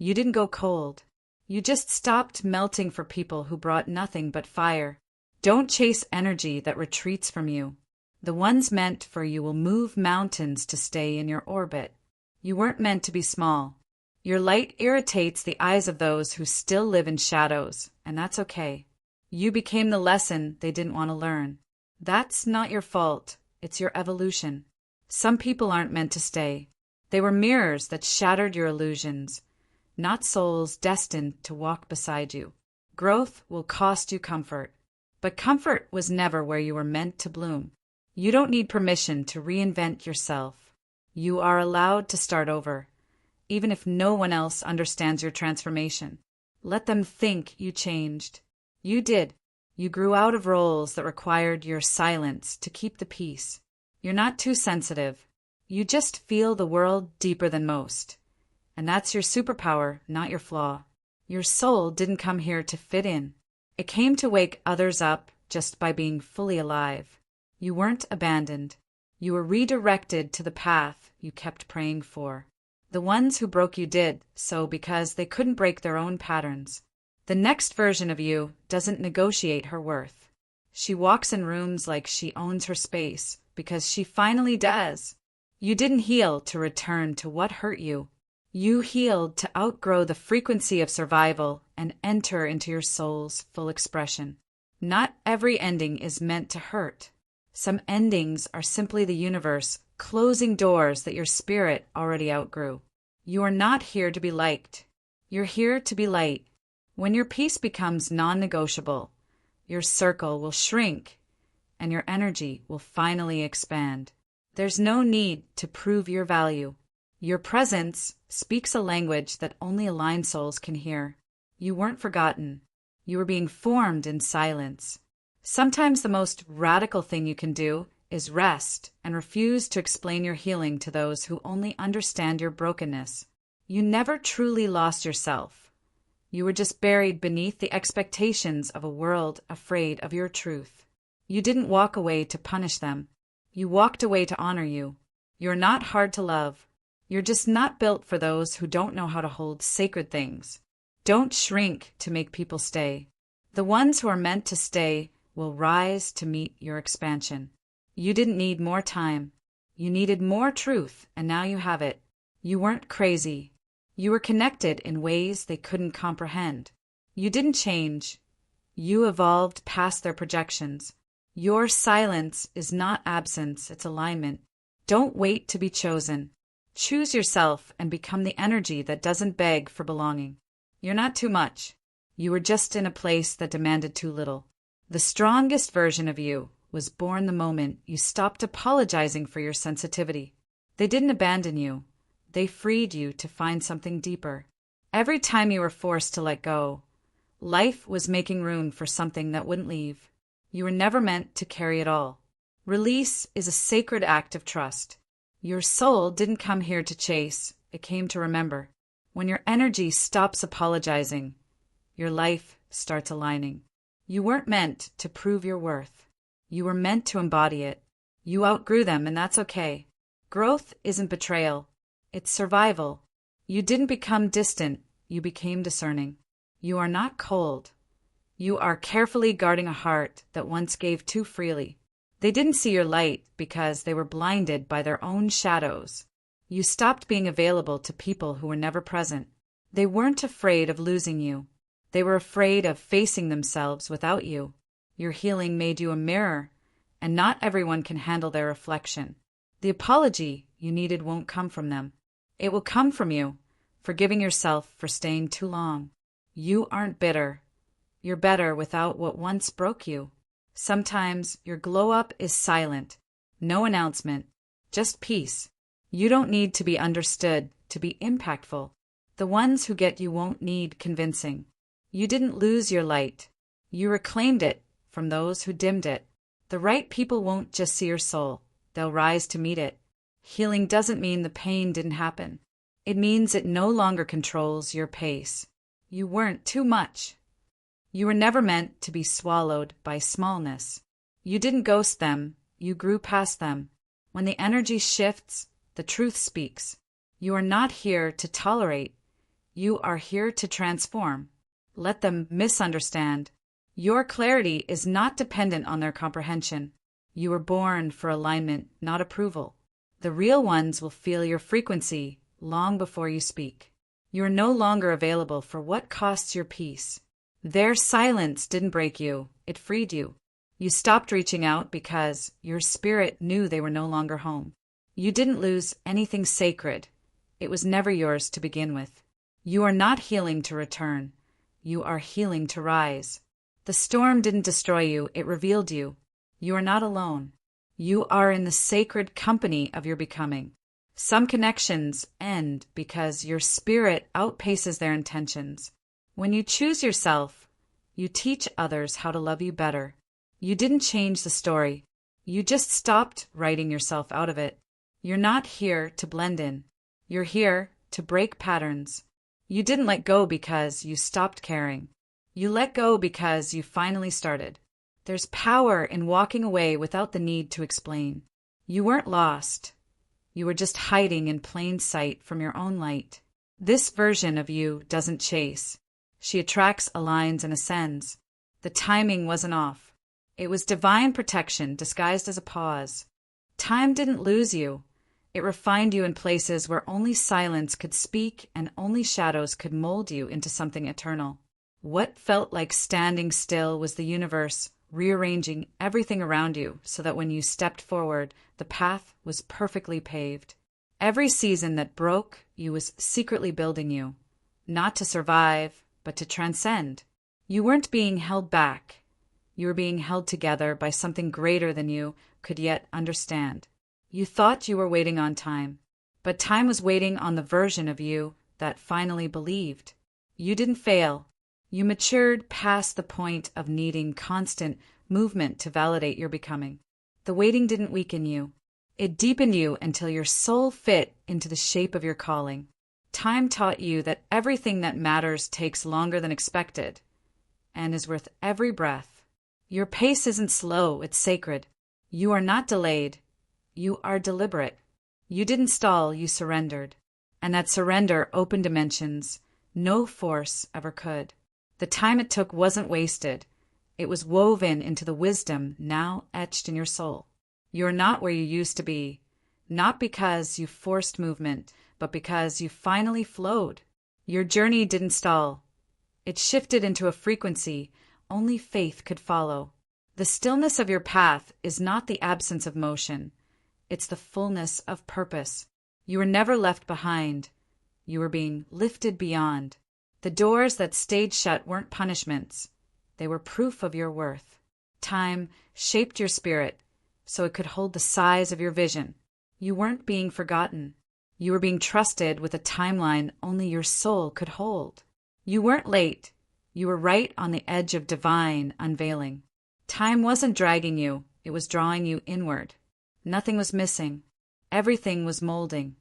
You didn't go cold. You just stopped melting for people who brought nothing but fire. Don't chase energy that retreats from you. The ones meant for you will move mountains to stay in your orbit. You weren't meant to be small. Your light irritates the eyes of those who still live in shadows, and that's okay. You became the lesson they didn't want to learn. That's not your fault. It's your evolution. Some people aren't meant to stay. They were mirrors that shattered your illusions, not souls destined to walk beside you. Growth will cost you comfort, but comfort was never where you were meant to bloom. You don't need permission to reinvent yourself. You are allowed to start over, even if no one else understands your transformation. Let them think you changed. You did. You grew out of roles that required your silence to keep the peace. You're not too sensitive. You just feel the world deeper than most. And that's your superpower, not your flaw. Your soul didn't come here to fit in. It came to wake others up just by being fully alive. You weren't abandoned. You were redirected to the path you kept praying for. The ones who broke you did so because they couldn't break their own patterns. The next version of you doesn't negotiate her worth. She walks in rooms like she owns her space because she finally does. You didn't heal to return to what hurt you. You healed to outgrow the frequency of survival and enter into your soul's full expression. Not every ending is meant to hurt. Some endings are simply the universe closing doors that your spirit already outgrew. You are not here to be liked. You're here to be light. When your peace becomes non-negotiable, your circle will shrink and your energy will finally expand. There's no need to prove your value. Your presence speaks a language that only aligned souls can hear. You weren't forgotten. You were being formed in silence. Sometimes the most radical thing you can do is rest and refuse to explain your healing to those who only understand your brokenness. You never truly lost yourself. You were just buried beneath the expectations of a world afraid of your truth. You didn't walk away to punish them. You walked away to honor you. You're not hard to love. You're just not built for those who don't know how to hold sacred things. Don't shrink to make people stay. The ones who are meant to stay will rise to meet your expansion. You didn't need more time. You needed more truth, and now you have it. You weren't crazy. You were connected in ways they couldn't comprehend. You didn't change. You evolved past their projections. Your silence is not absence, it's alignment. Don't wait to be chosen. Choose yourself and become the energy that doesn't beg for belonging. You're not too much. You were just in a place that demanded too little. The strongest version of you was born the moment you stopped apologizing for your sensitivity. They didn't abandon you. They freed you to find something deeper. Every time you were forced to let go, life was making room for something that wouldn't leave. You were never meant to carry it all. Release is a sacred act of trust. Your soul didn't come here to chase, it came to remember. When your energy stops apologizing, your life starts aligning. You weren't meant to prove your worth. You were meant to embody it. You outgrew them, and that's okay. Growth isn't betrayal. It's survival. You didn't become distant. You became discerning. You are not cold. You are carefully guarding a heart that once gave too freely. They didn't see your light because they were blinded by their own shadows. You stopped being available to people who were never present. They weren't afraid of losing you. They were afraid of facing themselves without you. Your healing made you a mirror, and not everyone can handle their reflection. The apology you needed won't come from them. It will come from you, forgiving yourself for staying too long. You aren't bitter. You're better without what once broke you. Sometimes your glow-up is silent. No announcement, just peace. You don't need to be understood to be impactful. The ones who get you won't need convincing. You didn't lose your light. You reclaimed it from those who dimmed it. The right people won't just see your soul. They'll rise to meet it. Healing doesn't mean the pain didn't happen. It means it no longer controls your pace. You weren't too much. You were never meant to be swallowed by smallness. You didn't ghost them. You grew past them. When the energy shifts, the truth speaks. You are not here to tolerate. You are here to transform. Let them misunderstand. Your clarity is not dependent on their comprehension. You were born for alignment, not approval. The real ones will feel your frequency long before you speak. You are no longer available for what costs your peace. Their silence didn't break you, it freed you. You stopped reaching out because your spirit knew they were no longer home. You didn't lose anything sacred. It was never yours to begin with. You are not healing to return. You are healing to rise. The storm didn't destroy you, it revealed you. You are not alone. You are in the sacred company of your becoming. Some connections end because your spirit outpaces their intentions. When you choose yourself, you teach others how to love you better. You didn't change the story. You just stopped writing yourself out of it. You're not here to blend in. You're here to break patterns. You didn't let go because you stopped caring. You let go because you finally started. There's power in walking away without the need to explain. You weren't lost. You were just hiding in plain sight from your own light. This version of you doesn't chase. She attracts, aligns, and ascends. The timing wasn't off. It was divine protection disguised as a pause. Time didn't lose you. It refined you in places where only silence could speak and only shadows could mold you into something eternal. What felt like standing still was the universe rearranging everything around you so that when you stepped forward, the path was perfectly paved. Every season that broke, you was secretly building you, not to survive, but to transcend. You weren't being held back. You were being held together by something greater than you could yet understand. You thought you were waiting on time, but time was waiting on the version of you that finally believed. You didn't fail. You matured past the point of needing constant movement to validate your becoming. The waiting didn't weaken you. It deepened you until your soul fit into the shape of your calling. Time taught you that everything that matters takes longer than expected and is worth every breath. Your pace isn't slow, it's sacred. You are not delayed. You are deliberate. You didn't stall, you surrendered. And that surrender opened dimensions no force ever could. The time it took wasn't wasted. It was woven into the wisdom now etched in your soul. You're not where you used to be, not because you forced movement, but because you finally flowed. Your journey didn't stall. It shifted into a frequency only faith could follow. The stillness of your path is not the absence of motion. It's the fullness of purpose. You were never left behind. You were being lifted beyond. The doors that stayed shut weren't punishments. They were proof of your worth. Time shaped your spirit so it could hold the size of your vision. You weren't being forgotten. You were being trusted with a timeline only your soul could hold. You weren't late. You were right on the edge of divine unveiling. Time wasn't dragging you. It was drawing you inward. Nothing was missing. Everything was molding.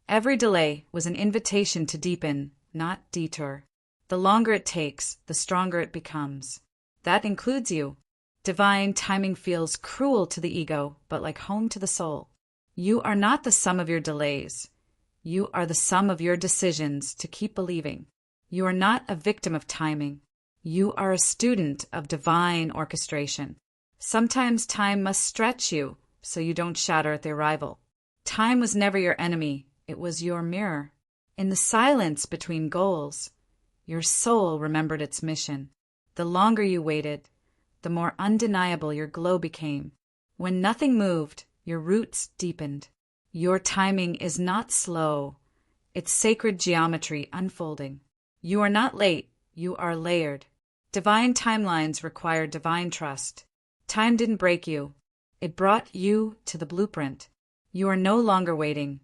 Every delay was an invitation to deepen, not detour. The longer it takes, the stronger it becomes. That includes you. Divine timing feels cruel to the ego, but like home to the soul. You are not the sum of your delays. You are the sum of your decisions to keep believing. You are not a victim of timing. You are a student of divine orchestration. Sometimes time must stretch you so you don't shatter at the arrival. Time was never your enemy. It was your mirror. In the silence between goals, your soul remembered its mission. The longer you waited, the more undeniable your glow became. When nothing moved, your roots deepened. Your timing is not slow. It's sacred geometry unfolding. You are not late. You are layered. Divine timelines require divine trust. Time didn't break you. It brought you to the blueprint. You are no longer waiting.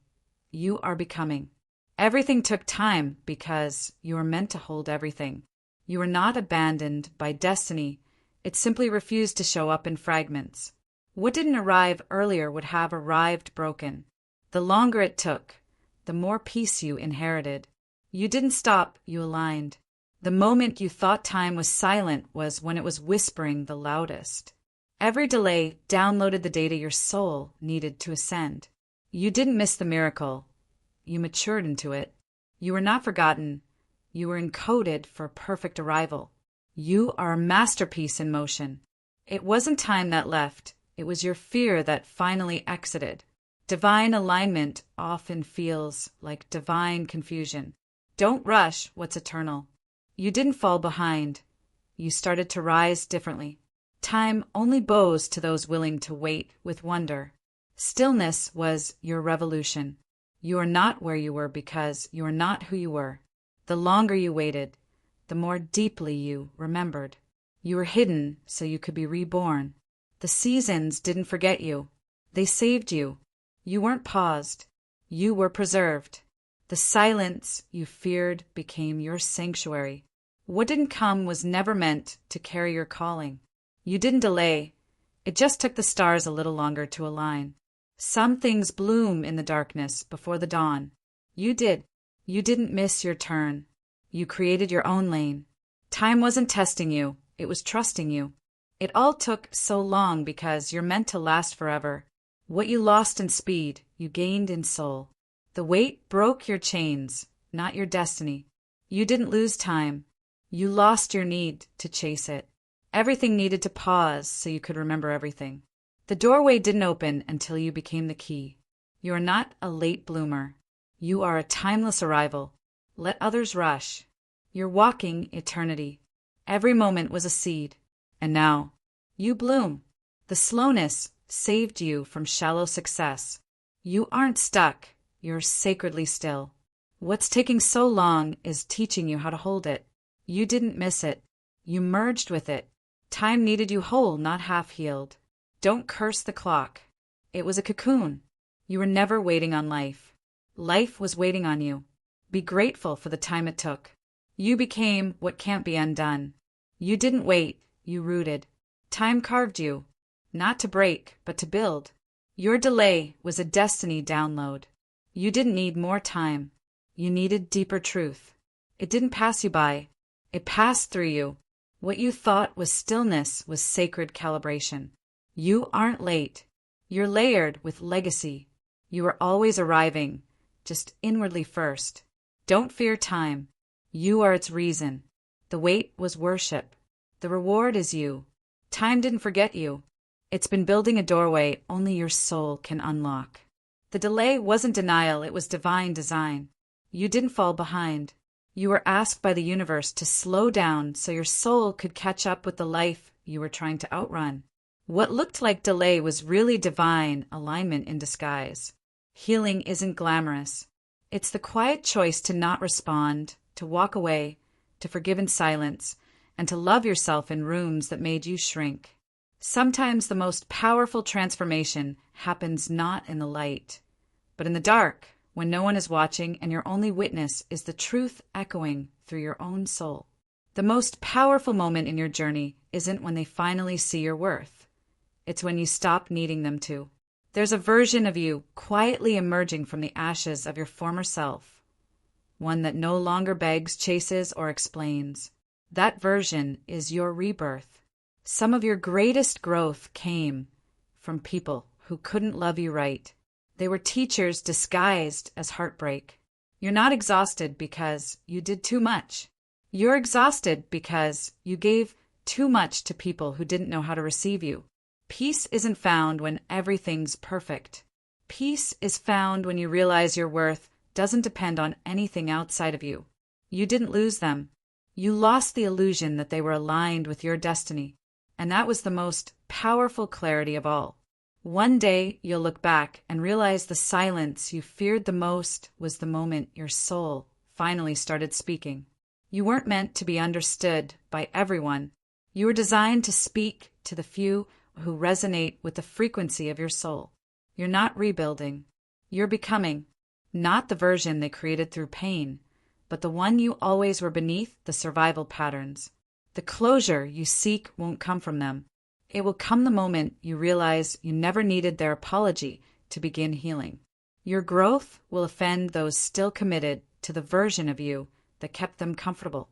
You are becoming. Everything took time because you were meant to hold everything. You were not abandoned by destiny. It simply refused to show up in fragments. What didn't arrive earlier would have arrived broken. The longer it took, the more peace you inherited. You didn't stop, you aligned. The moment you thought time was silent was when it was whispering the loudest. Every delay downloaded the data your soul needed to ascend. You didn't miss the miracle. You matured into it. You were not forgotten. You were encoded for perfect arrival. You are a masterpiece in motion. It wasn't time that left. It was your fear that finally exited. Divine alignment often feels like divine confusion. Don't rush what's eternal. You didn't fall behind. You started to rise differently. Time only bows to those willing to wait with wonder. Stillness was your revolution. You are not where you were because you are not who you were. The longer you waited, the more deeply you remembered. You were hidden so you could be reborn. The seasons didn't forget you. They saved you. You weren't paused. You were preserved. The silence you feared became your sanctuary. What didn't come was never meant to carry your calling. You didn't delay. It just took the stars a little longer to align. Some things bloom in the darkness before the dawn. You did. You didn't miss your turn. You created your own lane. Time wasn't testing you. It was trusting you. It all took so long because you're meant to last forever. What you lost in speed, you gained in soul. The weight broke your chains, not your destiny. You didn't lose time. You lost your need to chase it. Everything needed to pause so you could remember everything. The doorway didn't open until you became the key. You are not a late bloomer. You are a timeless arrival. Let others rush. You're walking eternity. Every moment was a seed. And now, you bloom. The slowness saved you from shallow success. You aren't stuck. You're sacredly still. What's taking so long is teaching you how to hold it. You didn't miss it. You merged with it. Time needed you whole, not half-healed. Don't curse the clock. It was a cocoon. You were never waiting on life. Life was waiting on you. Be grateful for the time it took. You became what can't be undone. You didn't wait. You rooted. Time carved you, not to break, but to build. Your delay was a destiny download. You didn't need more time. You needed deeper truth. It didn't pass you by. It passed through you. What you thought was stillness was sacred calibration. You aren't late. You're layered with legacy. You are always arriving, just inwardly first. Don't fear time. You are its reason. The wait was worship. The reward is you. Time didn't forget you. It's been building a doorway only your soul can unlock. The delay wasn't denial, it was divine design. You didn't fall behind. You were asked by the universe to slow down so your soul could catch up with the life you were trying to outrun. What looked like delay was really divine alignment in disguise. Healing isn't glamorous. It's the quiet choice to not respond, to walk away, to forgive in silence, and to love yourself in rooms that made you shrink. Sometimes the most powerful transformation happens not in the light, but in the dark, when no one is watching and your only witness is the truth echoing through your own soul. The most powerful moment in your journey isn't when they finally see your worth. It's when you stop needing them to. There's a version of you quietly emerging from the ashes of your former self, one that no longer begs, chases, or explains. That version is your rebirth. Some of your greatest growth came from people who couldn't love you right. They were teachers disguised as heartbreak. You're not exhausted because you did too much. You're exhausted because you gave too much to people who didn't know how to receive you. Peace isn't found when everything's perfect. Peace is found when you realize your worth doesn't depend on anything outside of you. You didn't lose them. You lost the illusion that they were aligned with your destiny. And that was the most powerful clarity of all. One day you'll look back and realize the silence you feared the most was the moment your soul finally started speaking. You weren't meant to be understood by everyone. You were designed to speak to the few who resonate with the frequency of your soul. You're not rebuilding. You're becoming, not the version they created through pain, but the one you always were beneath the survival patterns. The closure you seek won't come from them. It will come the moment you realize you never needed their apology to begin healing. Your growth will offend those still committed to the version of you that kept them comfortable.